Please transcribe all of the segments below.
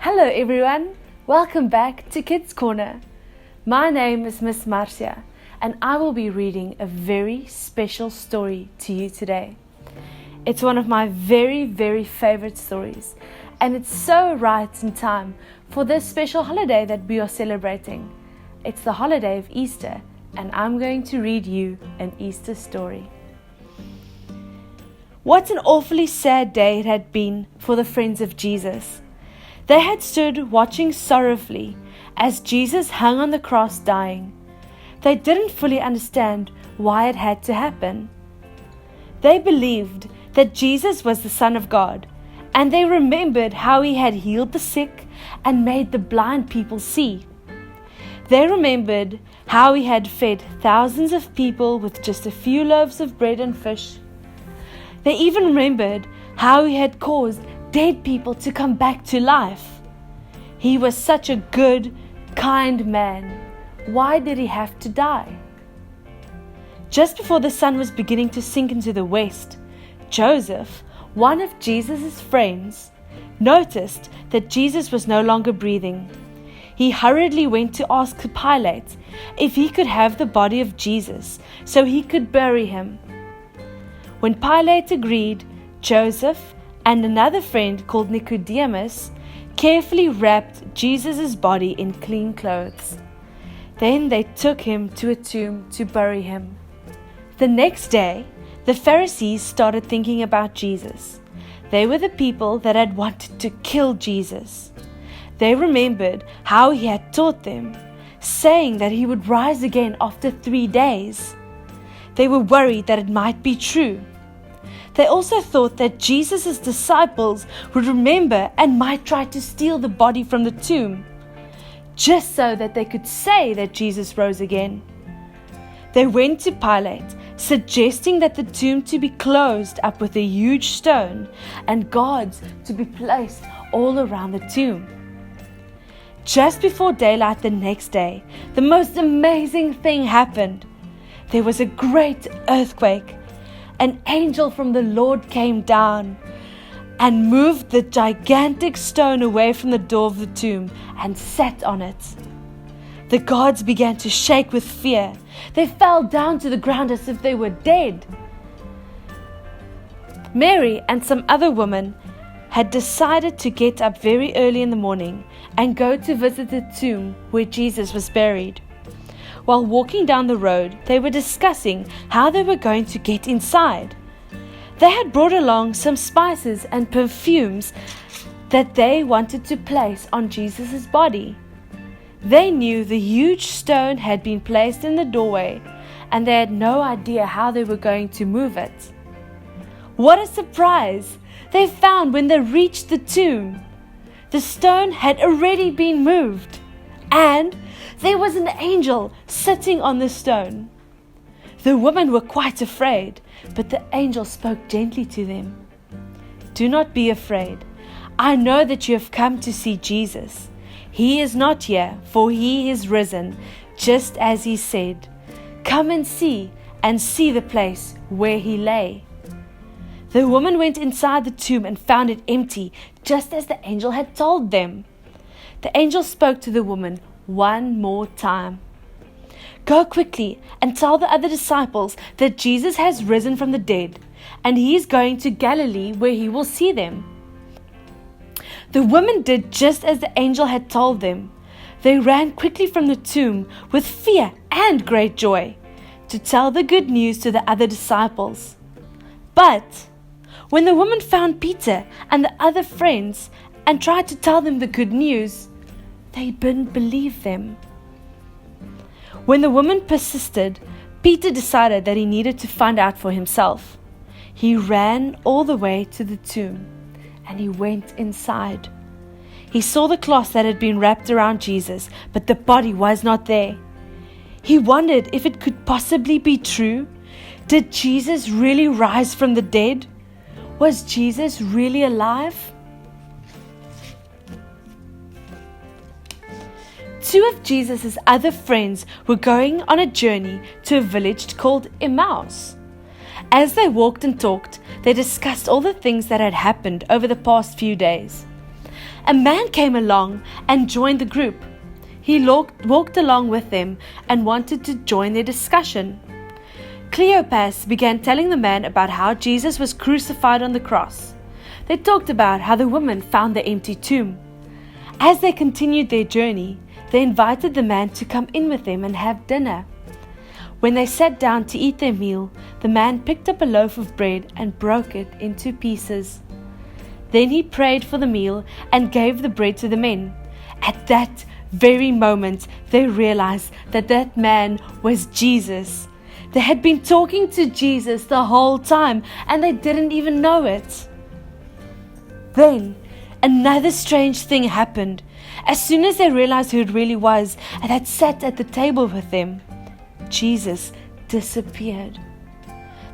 Hello everyone, welcome back to KidzCorner. My name is Miss Marcia and I will be reading a very special story to you today. It's one of my very favorite stories and it's so right in time for this special holiday that we are celebrating. It's the holiday of Easter and I'm going to read you an Easter story. What an awfully sad day it had been for the friends of Jesus. They had stood watching sorrowfully as Jesus hung on the cross dying. They didn't fully understand why it had to happen. They believed that Jesus was the Son of God, and they remembered how he had healed the sick and made the blind people see. They remembered how he had fed thousands of people with just a few loaves of bread and fish. They even remembered how he had caused dead people to come back to life. He was such a good, kind man. Why did he have to die? Just before the sun was beginning to sink into the west, Joseph, one of Jesus' friends, noticed that Jesus was no longer breathing. He hurriedly went to ask Pilate if he could have the body of Jesus so he could bury him. When Pilate agreed, Joseph and another friend called Nicodemus carefully wrapped Jesus' body in clean clothes. Then they took him to a tomb to bury him. The next day, the Pharisees started thinking about Jesus. They were the people that had wanted to kill Jesus. They remembered how he had taught them, saying that he would rise again after 3 days. They were worried that it might be true. They also thought that Jesus' disciples would remember and might try to steal the body from the tomb, just so that they could say that Jesus rose again. They went to Pilate, suggesting that the tomb to be closed up with a huge stone and guards to be placed all around the tomb. Just before daylight the next day, the most amazing thing happened. There was a great earthquake. An angel from the Lord came down and moved the gigantic stone away from the door of the tomb and sat on it. The guards began to shake with fear. They fell down to the ground as if they were dead. Mary and some other women had decided to get up very early in the morning and go to visit the tomb where Jesus was buried. While walking down the road, they were discussing how they were going to get inside. They had brought along some spices and perfumes that they wanted to place on Jesus' body. They knew the huge stone had been placed in the doorway, and they had no idea how they were going to move it. What a surprise they found when they reached the tomb! The stone had already been moved, and there was an angel sitting on the stone. The women were quite afraid, but the angel spoke gently to them. "Do not be afraid. I know that you have come to see Jesus. He is not here, for he is risen, just as he said. Come and see the place where he lay." The woman went inside the tomb and found it empty, just as the angel had told them. The angel spoke to the woman one more time. "Go quickly and tell the other disciples that Jesus has risen from the dead, and he is going to Galilee where he will see them." The women did just as the angel had told them. They ran quickly from the tomb with fear and great joy to tell the good news to the other disciples. But when the woman found Peter and the other friends and tried to tell them the good news, they didn't believe them. When the woman persisted, Peter decided that he needed to find out for himself. He ran all the way to the tomb and he went inside. He saw the cloth that had been wrapped around Jesus, but the body was not there. He wondered if it could possibly be true. Did Jesus really rise from the dead? Was Jesus really alive? Two of Jesus' other friends were going on a journey to a village called Emmaus. As they walked and talked, they discussed all the things that had happened over the past few days. a man came along and joined the group. He walked along with them and wanted to join their discussion. Cleopas began telling the man about how Jesus was crucified on the cross. They talked about how the woman found the empty tomb. As they continued their journey, they invited the man to come in with them and have dinner. When they sat down to eat their meal, the man picked up a loaf of bread and broke it into pieces. Then he prayed for the meal and gave the bread to the men. At that very moment, they realized that that man was Jesus. They had been talking to Jesus the whole time and they didn't even know it. Then, another strange thing happened. As soon as they realized who it really was and had sat at the table with them, Jesus disappeared.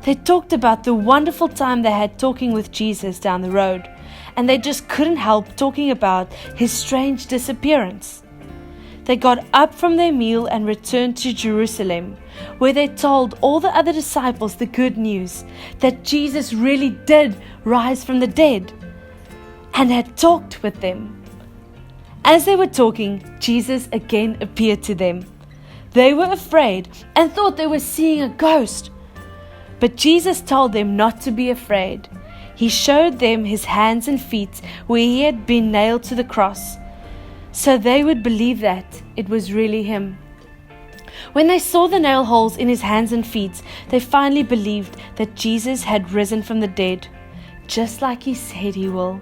They talked about the wonderful time they had talking with Jesus down the road, and they just couldn't help talking about his strange disappearance. They got up from their meal and returned to Jerusalem, where they told all the other disciples the good news that Jesus really did rise from the dead and had talked with them. As they were talking, Jesus again appeared to them. They were afraid and thought they were seeing a ghost. But Jesus told them not to be afraid. He showed them his hands and feet where he had been nailed to the cross, so they would believe that it was really him. When they saw the nail holes in his hands and feet, they finally believed that Jesus had risen from the dead, just like he said he will.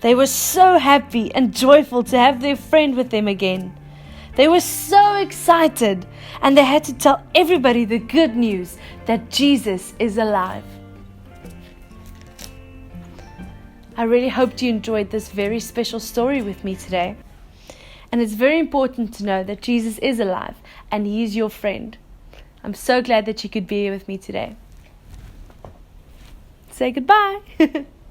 They were so happy and joyful to have their friend with them again. They were so excited, and they had to tell everybody the good news that Jesus is alive. I really hoped you enjoyed this very special story with me today. And it's very important to know that Jesus is alive and he is your friend. I'm so glad that you could be here with me today. Say goodbye.